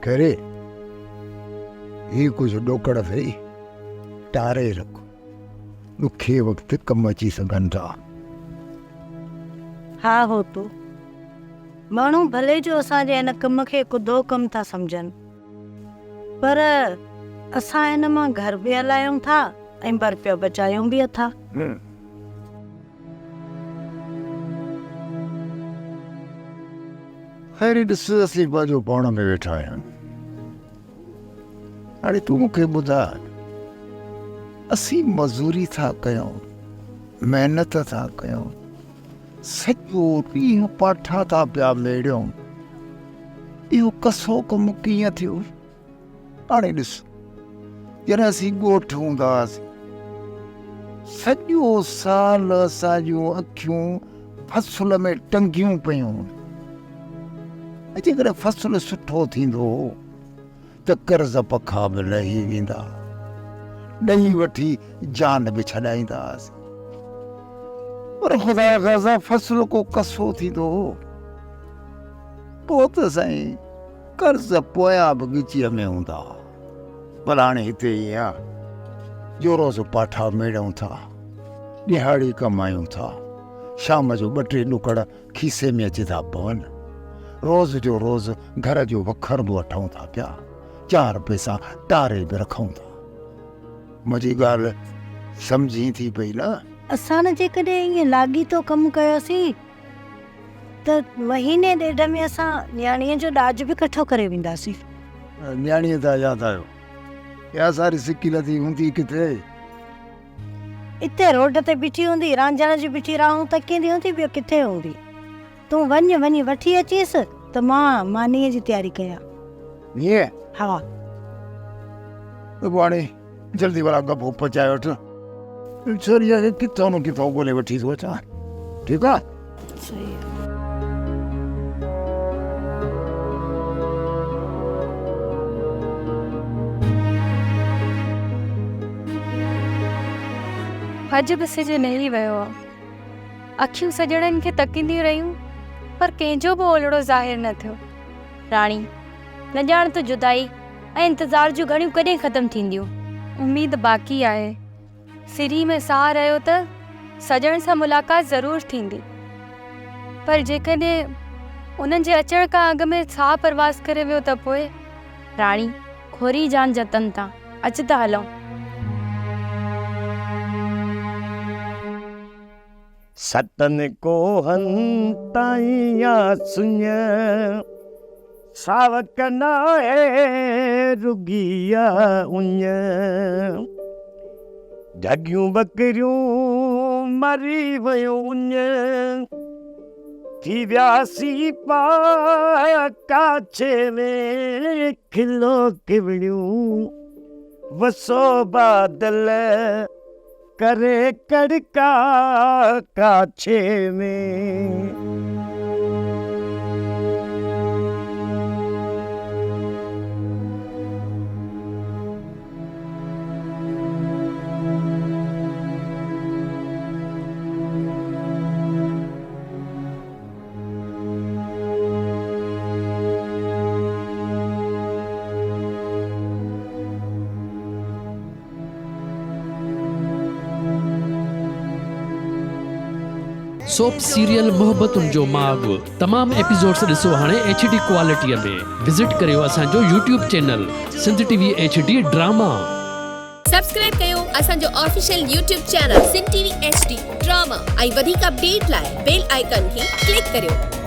खैरे ही कुछ डोकड़ अथई टारे रख ॾुखे वक़्तु कमु अची सघनि था। हा हो तो माण्हू भले जो असांजे हिन कम खे कुदो कम था सम्झनि, पर असां हिन मां घर बि हलायूं था ऐं ॿ रुपया बचायूं बि था। खैर ॾिस असीं पंहिंजो पाण में वेठा आहियूं। हाणे तूं मूंखे ॿुधाए, असीं मज़ूरी था कयूं, महिनत था कयूं, सॼो ॾींहुं पाठा था पिया मेड़ियूं, इहो कसो कमु कीअं थियो? हाणे ॾिस, जॾहिं असीं ॻोठ हूंदा हुआसीं, सॼो साल असांजूं अखियूं फसल में टंगियूं पियूं। जेकॾहिं फसल सुठो थींदो त कर्ज़ पखा बि लही वेंदा, ॾही वठी जान बि छॾाईंदासीं। पर ख़ुदा ख़ासा फसल को कसो थींदो पोइ त साईं कर्ज़ पोयां बि ॻिचीअ में हूंदा। पर हाणे हिते ईअं आहे जो रोज़ पाठा मेड़ूं था, ॾिहाड़ी कमायूं था, शाम जो 2-3 ॾुकड़ खीसे में अची था पवनि, रोज़ जो रोज़ घर जो वखर बि वठूं था पिया, 4 पैसा टारे बि रखूं था। मुंहिंजी ॻाल्हि सम्झी थी पई न? असां न जेकॾहिं ईअं लाॻीतो कमु कयोसीं त महीने ॾेढ में असां न्याणीअ जो ॾाज बि इकठो करे वेंदासीं। न्याणीअ था यादि आयो, या सारी सिकी लथी हूंदी किथे? हिते रोड ते बीठी हूंदी, रांझण जी बीठी राहूं तकींदी हूंदी, ॿियो किथे हूंदी। तूं वञी वठी अचीस त मां मानीअ जी तयारी कयां। ईअं? हा त पोइ हाणे जल्दी वारा गप पचाए वठ, छोरीअ खे किथां न किथां ॻोल्हे वठी थो अचां। ठीकु आहे? सही आहे। अॼु बि सिज लही वियो आहे, अखियूं सॼणनि खे तकींदियूं रहियूं, पर कंहिंजो बि ओलड़ो ज़ाहिर न थियो। राणी न ॼाण त जुदाई ऐं इंतज़ार जूं घड़ियूं कॾहिं ख़तमु थींदियूं। उम्मीद बाक़ी आहे, सिरी में साह रहियो त सॼण सां मुलाक़ात ज़रूरु थींदी, पर जेकॾहिं उन्हनि जे अचण खां अॻु में साह परवास करे वियो त पोइ? राणी खोरी जान जतन था, अचु त हलूं। सतन को हंताइया सुञ सावक नाए रुगिया उञ जगियूं बकरियूं मरी वयूं उञ थी व्यासी पा काछे में खिलो किवड़ियूं वसो बादल करे कड़का काछे में। सोप सीरियल मोहब्बतुनि जो माग तमाम एपिसोड्स ॾिसो हाणे HD क्वालिटीअ में। विज़िट करियो असांजो YouTube channel Sindh TV HD drama. Subscribe कयो असांजो official YouTube channel Sindh TV HD drama ऐं वधीक अपडेट लाइ बेल आइकन खे क्लिक करियो।